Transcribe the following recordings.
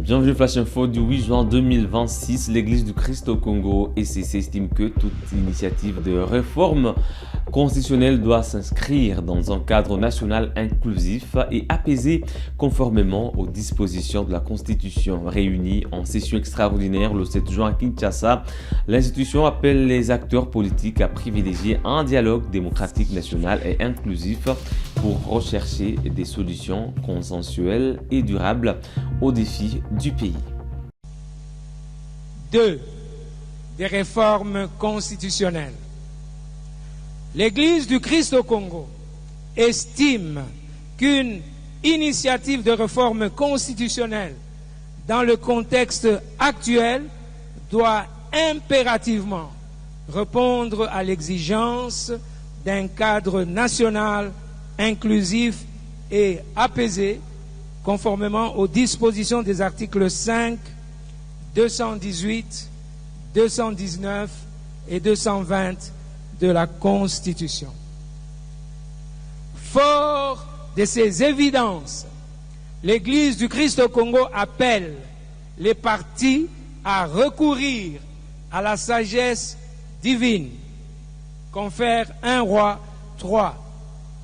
Bienvenue Flash Info du 8 juin 2026. L'Église du Christ au Congo ECC estime que toute initiative de réforme constitutionnelle doit s'inscrire dans un cadre national inclusif et apaisé conformément aux dispositions de la Constitution. Réunie en session extraordinaire le 7 juin à Kinshasa, l'institution appelle les acteurs politiques à privilégier un dialogue démocratique national et inclusif pour rechercher des solutions consensuelles et durables aux défis du pays. 2. Des réformes constitutionnelles. L'Église du Christ au Congo estime qu'une initiative de réforme constitutionnelle dans le contexte actuel doit impérativement répondre à l'exigence d'un cadre national inclusif et apaisé conformément aux dispositions des articles 5, 218, 219 et 220 de la Constitution. Fort de ces évidences, l'Église du Christ au Congo appelle les partis à recourir à la sagesse divine, confère 1 Roi 3,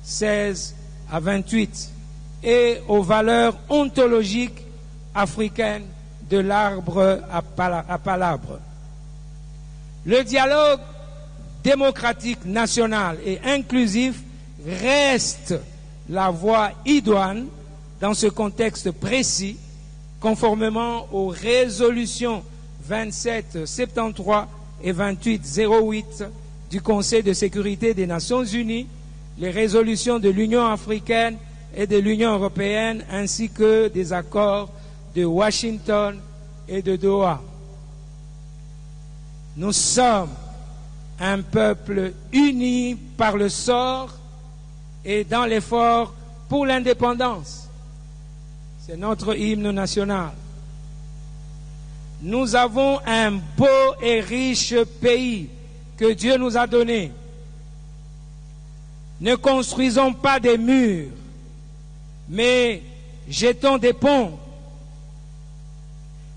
16 à 28, et aux valeurs ontologiques africaines de l'arbre à palabre. Le dialogue démocratique national et inclusif reste la voie idoine dans ce contexte précis, conformément aux résolutions 2773 et 2808 du Conseil de sécurité des Nations Unies, les résolutions de l'Union africaine et de l'Union européenne, ainsi que des accords de Washington et de Doha. Nous sommes un peuple uni par le sort et dans l'effort pour l'indépendance. C'est notre hymne national. Nous avons un beau et riche pays que Dieu nous a donné. Ne construisons pas des murs, mais jetons des ponts.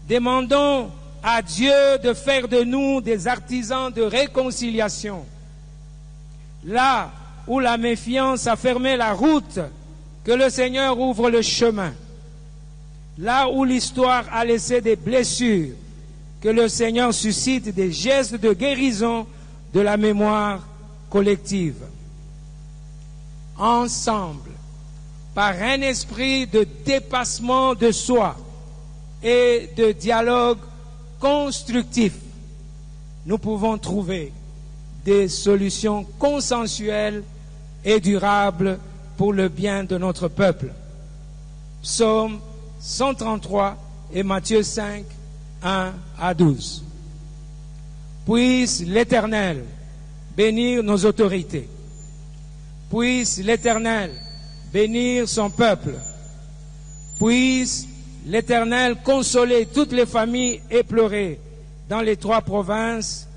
Demandons à Dieu de faire de nous des artisans de réconciliation. Là où la méfiance a fermé la route, que le Seigneur ouvre le chemin. Là où l'histoire a laissé des blessures, que le Seigneur suscite des gestes de guérison de la mémoire collective. Ensemble, par un esprit de dépassement de soi et de dialogue constructif, nous pouvons trouver des solutions consensuelles et durables pour le bien de notre peuple. Psaume 133 et Matthieu 5, 1 à 12. Puisse l'Éternel bénir nos autorités. Puisse l'Éternel bénir son peuple. Puisse l'Éternel consoler toutes les familles éplorées dans les 3 provinces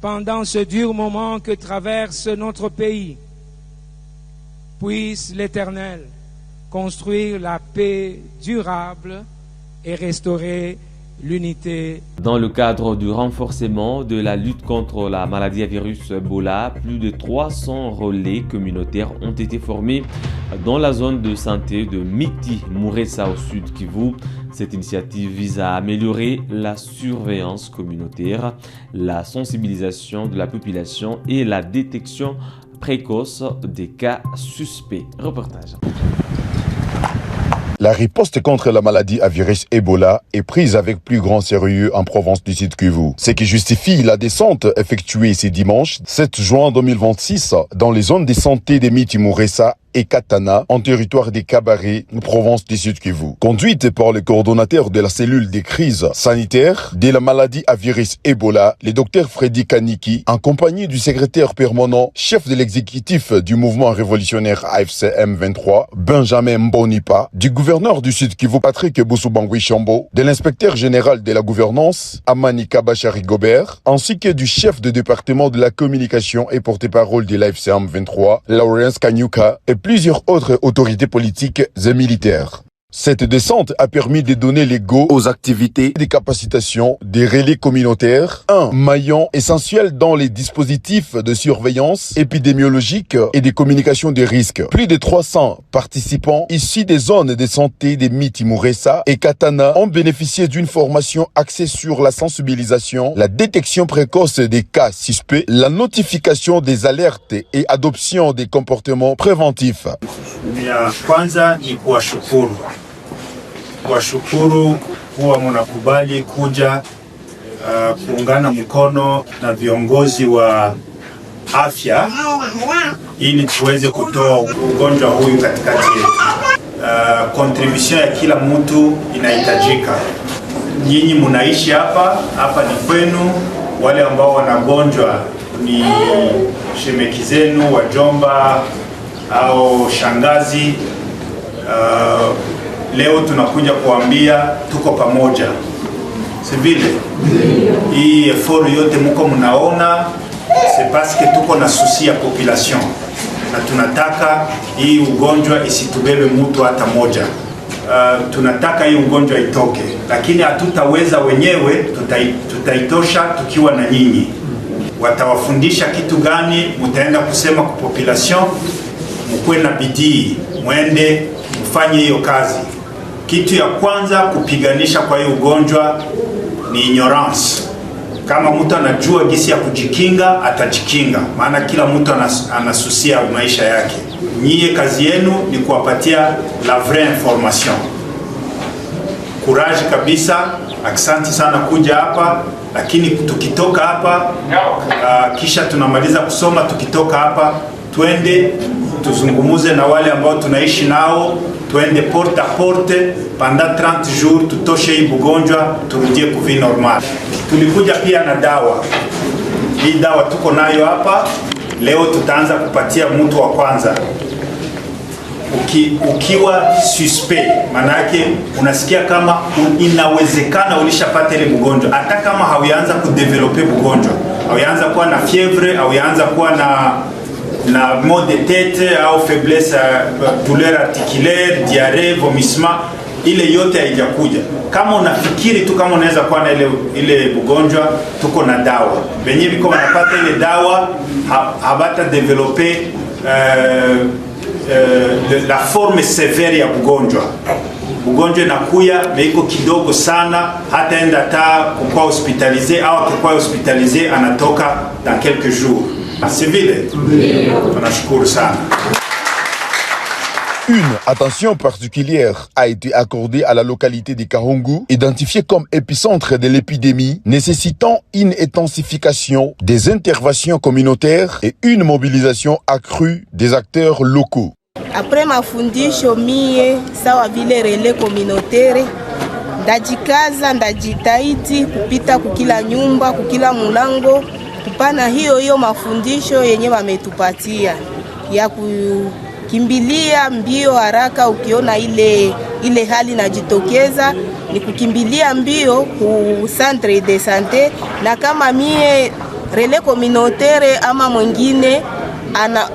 pendant ce dur moment que traverse notre pays. Puisse l'Éternel construire la paix durable et restaurer l'unité. Dans le cadre du renforcement de la lutte contre la maladie à virus Ebola, plus de 300 relais communautaires ont été formés dans la zone de santé de Miti Mouressa au sud Kivu. Cette initiative vise à améliorer la surveillance communautaire, la sensibilisation de la population et la détection précoce des cas suspects. Reportage. La riposte contre la maladie à virus Ebola est prise avec plus grand sérieux en province du Sud Kivu. Ce qui justifie la descente effectuée ce dimanche 7 juin 2026 dans les zones de santé de Miti Mouressa et Katana, en territoire des Cabarets, province du Sud Kivu. Conduite par le coordonnateur de la cellule des crises sanitaires de la maladie à virus Ebola, le docteur Freddy Kaniki, en compagnie du secrétaire permanent, chef de l'exécutif du mouvement révolutionnaire AFC M23, Benjamin Mbonipa, du gouverneur du Sud Kivu, Patrick Boussou-Bangui Chambo, de l'inspecteur général de la gouvernance, Amani Kabachari Gobert, ainsi que du chef de département de la communication et porte-parole de l'AFC M23, Lawrence Kanyuka, et plusieurs autres autorités politiques et militaires. Cette descente a permis de donner les go aux activités de capacitation des relais communautaires, un maillon essentiel dans les dispositifs de surveillance épidémiologique et de communication des risques. Plus de 300 participants issus des zones de santé de Miti Muresa et Katana ont bénéficié d'une formation axée sur la sensibilisation, la détection précoce des cas suspects, la notification des alertes et adoption des comportements préventifs. Ya kwanza ni kuwashukuru kuwa mnakubali kuja kuungana mkono na viongozi wa afya ili tuweze kutoa ugonjwa huyu katikati yetu. Contribution ya kila mtu inahitajika. Nyinyi mnaishi hapa ni kwenu, wale ambao wanagonjwa ni shemeki zenu, wajomba au shangazi. Leo tunakuja kuambia tuko pamoja. Sivile? Hii effort yote mko mnaona, c'est parce que tuko na souci ya population. Na tunataka hii ugonjwa isitubebe mtu hata moja. Tunataka hii ugonjwa itoke, lakini hatutaweza wenyewe, tutaitosha tukiwa na nyinyi. Watawafundisha kitu gani, mtaenda kusema kwa population, mkuwe na bidii, mwende mfanye hiyo kazi. Kitu ya kwanza kupiganisha kwa hiyo ugonjwa ni ignorance. Kama mtu anajua gisi ya kujikinga, atajikinga. Maana kila mtu anasusia maisha yake. Nyie kazi yenu ni kuwapatia la vraie information. Courage kabisa, asante sana kuja hapa, lakini tukitoka hapa, kisha tunamaliza kusoma, tukitoka hapa, twende tuzungumuze na wale ambao tunaishi nao, twende porte à porte pendant 30 jours, tutoshe hii bugonjwa, turudie kuvi normal. Tulikuja pia na dawa. Hii dawa tuko nayo hapa, leo tutaanza kupatia mtu wa kwanza. Ukiwa suspect, manake unasikia kama inawezekana ulishapata ile bugonjwa, hata kama hauyaanza kudevelope bugonjwa, hauyaanza kuwa na fievre, hauyaanza kuwa na maux de tête au faiblesse, douleur articulaire, diarrhée, vomissement, ile yote haijakuja. Kama unafikiri tu kama unaweza kuwa na ile bugonjwa, tuko na dawa. Benye biko wanapata ile dawa habata developer la forme sévère ya bugonjwa. Bugonjwa inakuya meiko kidogo sana, hata enda kukua hospitalisé au akikuwa hospitalisé anatoka dans quelques jours. Civile, tunashukuru sana. Une attention particulière a été accordée à la localité de Kahungu, identifiée comme épicentre de l'épidémie, nécessitant une intensification des interventions communautaires et une mobilisation accrue des acteurs locaux. Après mafundisho mie sawa vile relais communautaire, ndajikaza ndajitahidi kupita kukila nyumba, kukila mulango, kupana hiyo mafundisho yenye wametupatia ya kukimbilia mbio haraka. Ukiona ile hali najitokeza ni kukimbilia mbio ku centre de santé, na kama mie relais communautaire ama mwingine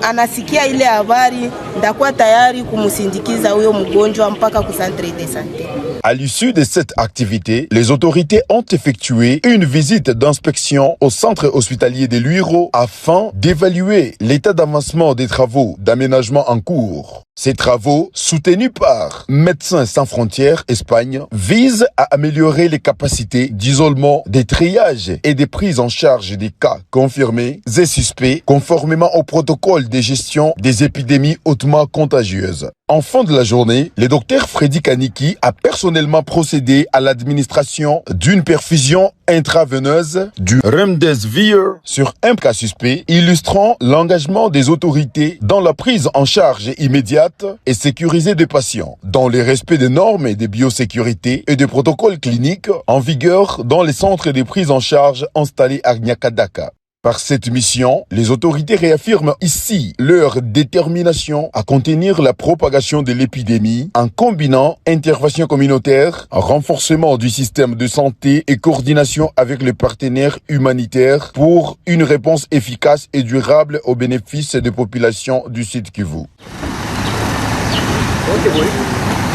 anasikia ile habari, ndakuwa tayari kumusindikiza huyo mgonjwa mpaka ku centre de santé. À l'issue de cette activité, les autorités ont effectué une visite d'inspection au centre hospitalier de Luiro afin d'évaluer l'état d'avancement des travaux d'aménagement en cours. Ces travaux, soutenus par Médecins sans frontières Espagne, visent à améliorer les capacités d'isolement, des triages et des prises en charge des cas confirmés et suspects conformément au protocole de gestion des épidémies hautement contagieuses. En fin de la journée, le docteur Freddy Kaniki a personnellement procédé à l'administration d'une perfusion intraveineuse du Remdesivir sur un cas suspect, illustrant l'engagement des autorités dans la prise en charge immédiate et sécurisée des patients, dans le respect des normes de biosécurité et des protocoles cliniques en vigueur dans les centres de prise en charge installés à Nyakadaka. Par cette mission, les autorités réaffirment ici leur détermination à contenir la propagation de l'épidémie en combinant intervention communautaire, renforcement du système de santé et coordination avec les partenaires humanitaires pour une réponse efficace et durable au bénéfice des populations du Sud Kivu.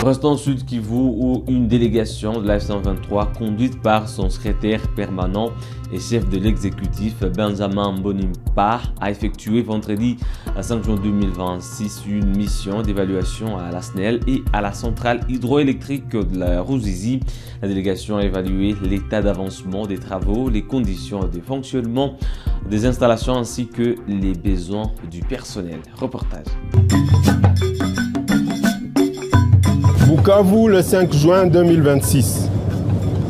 Restons au Sud Kivu où une délégation de la F-123 conduite par son secrétaire permanent et chef de l'exécutif Benjamin Mbonimpa a effectué vendredi 5 juin 2026 une mission d'évaluation à la SNEL et à la centrale hydroélectrique de la Ruzizi. La délégation a évalué l'état d'avancement des travaux, les conditions de fonctionnement des installations ainsi que les besoins du personnel. Reportage. Bukavu, le 5 juin 2026.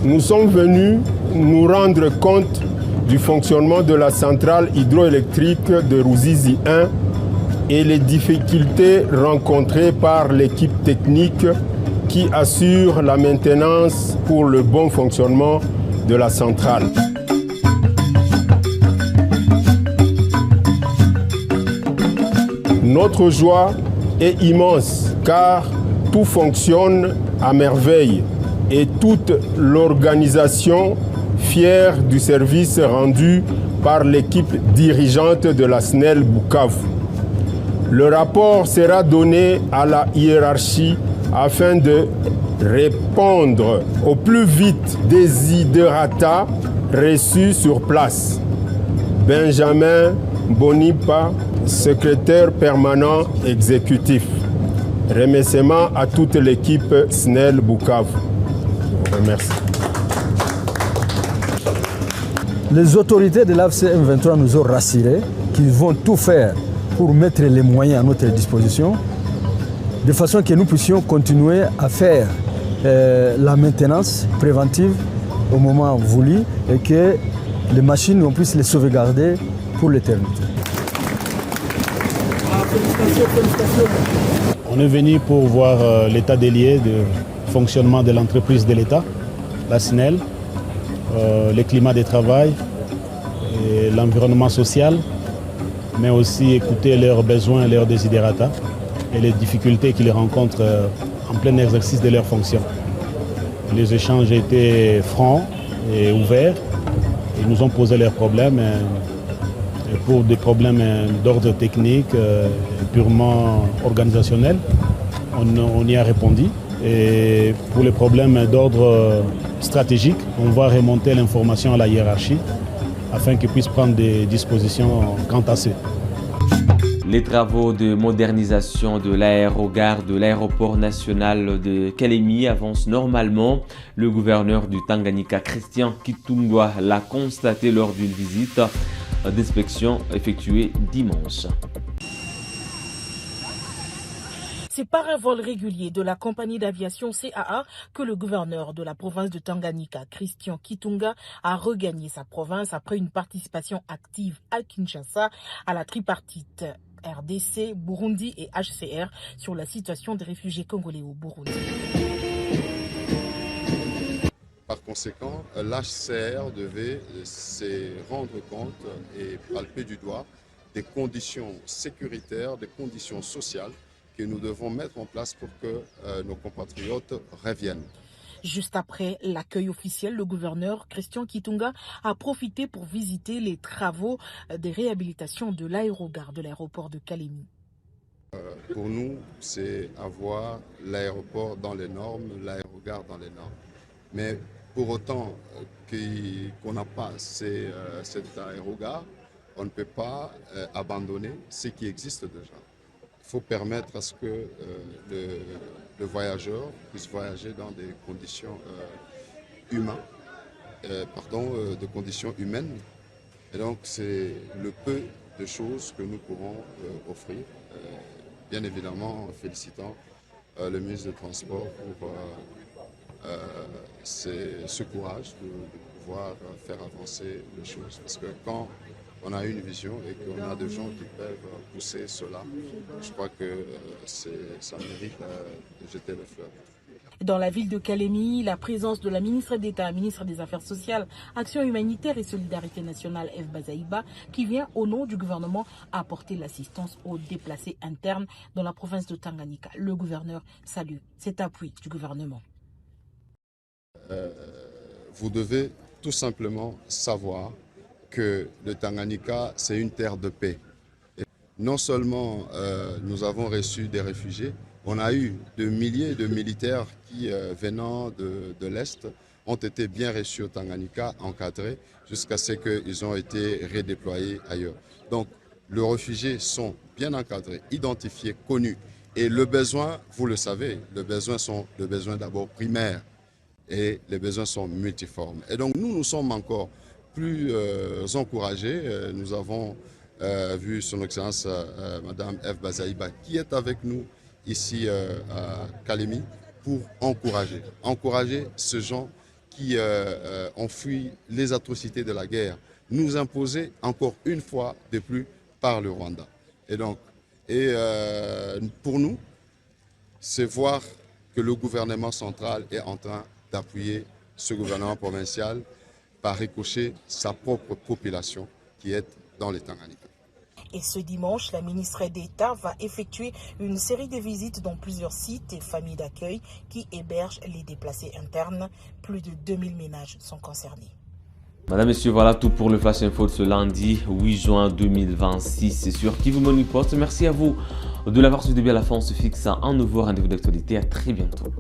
Nous sommes venus nous rendre compte du fonctionnement de la centrale hydroélectrique de Ruzizi 1 et les difficultés rencontrées par l'équipe technique qui assure la maintenance pour le bon fonctionnement de la centrale. Notre joie est immense car tout fonctionne à merveille et toute l'organisation fière du service rendu par l'équipe dirigeante de la SNEL Bukavu. Le rapport sera donné à la hiérarchie afin de répondre au plus vite des desiderata reçus sur place. Benjamin Mbonimpa, secrétaire permanent exécutif. Remerciements à toute l'équipe SNEL Bukavu. Merci. Les autorités de l'AFC M23 nous ont rassurés qu'ils vont tout faire pour mettre les moyens à notre disposition, de façon que nous puissions continuer à faire la maintenance préventive au moment voulu et que les machines, on puisse les sauvegarder pour l'éternité. On est venu pour voir l'état des lieux de fonctionnement de l'entreprise de l'État, la SNEL, le climat de travail, et l'environnement social, mais aussi écouter leurs besoins et leurs desiderata et les difficultés qu'ils rencontrent en plein exercice de leurs fonctions. Les échanges étaient francs et ouverts. Ils nous ont posé leurs problèmes. Et pour des problèmes d'ordre technique, purement organisationnel, on y a répondu. Et pour les problèmes d'ordre stratégique, on va remonter l'information à la hiérarchie afin qu'ils puissent prendre des dispositions quant à ce. Les travaux de modernisation de l'aérogare de l'aéroport national de Kalemi avancent normalement. Le gouverneur du Tanganyika, Christian Kitungwa, l'a constaté lors d'une visite d'inspection effectuée dimanche. C'est par un vol régulier de la compagnie d'aviation CAA que le gouverneur de la province de Tanganyika, Christian Kitunga, a regagné sa province après une participation active à Kinshasa à la tripartite RDC, Burundi et HCR sur la situation des réfugiés congolais au Burundi. Par conséquent, l'HCR devait se rendre compte et palper du doigt des conditions sécuritaires, des conditions sociales que nous devons mettre en place pour que nos compatriotes reviennent. Juste après l'accueil officiel, le gouverneur Christian Kitunga a profité pour visiter les travaux de réhabilitation de l'aérogare de l'aéroport de Kalemi. Pour nous, c'est avoir l'aéroport dans les normes, l'aérogare dans les normes. Mais pour autant qu'on n'a pas cet aérogare, on ne peut pas abandonner ce qui existe déjà. Il faut permettre à ce que le voyageur puisse voyager dans des conditions de conditions humaines. Et donc c'est le peu de choses que nous pourrons offrir. Bien évidemment en félicitant le ministre des Transports pour ce courage de pouvoir faire avancer les choses. Parce que quand on a une vision et qu'on a des gens qui peuvent pousser cela, je crois que ça mérite de jeter le fleur. Dans la ville de Kalemi, la présence de la ministre d'État, ministre des Affaires sociales, Action humanitaire et solidarité nationale, F. Bazaïba, qui vient au nom du gouvernement apporter l'assistance aux déplacés internes dans la province de Tanganyika. Le gouverneur salue cet appui du gouvernement. Vous devez tout simplement savoir que le Tanganyika, c'est une terre de paix. Et non seulement nous avons reçu des réfugiés, On a eu de milliers de militaires qui, venant de l'Est, ont été bien reçus au Tanganyika, encadrés, jusqu'à ce qu'ils ont été redéployés ailleurs. Donc, les réfugiés sont bien encadrés, identifiés, connus. Et le besoin, vous le savez, les besoins sont le besoin d'abord primaire et les besoins sont multiformes. Et donc, nous sommes encore plus encouragés. Nous avons vu son Excellence Madame Eve Bazaïba qui est avec nous ici à Kalemi pour encourager ces gens qui ont fui les atrocités de la guerre, nous imposer encore une fois de plus par le Rwanda. Et donc, pour nous, c'est voir que le gouvernement central est en train d'appuyer ce gouvernement provincial par ricochet sa propre population qui est dans les Tanganyika. Et ce dimanche, la ministre d'État va effectuer une série de visites dans plusieurs sites et familles d'accueil qui hébergent les déplacés internes. Plus de 2000 ménages sont concernés. Madame, Messieurs, voilà tout pour le Flash Info de ce lundi 8 juin 2026. C'est sur Kivu Morning Post. Merci à vous de l'avoir suivi à la fin. On se fixe un nouveau rendez-vous d'actualité. À très bientôt.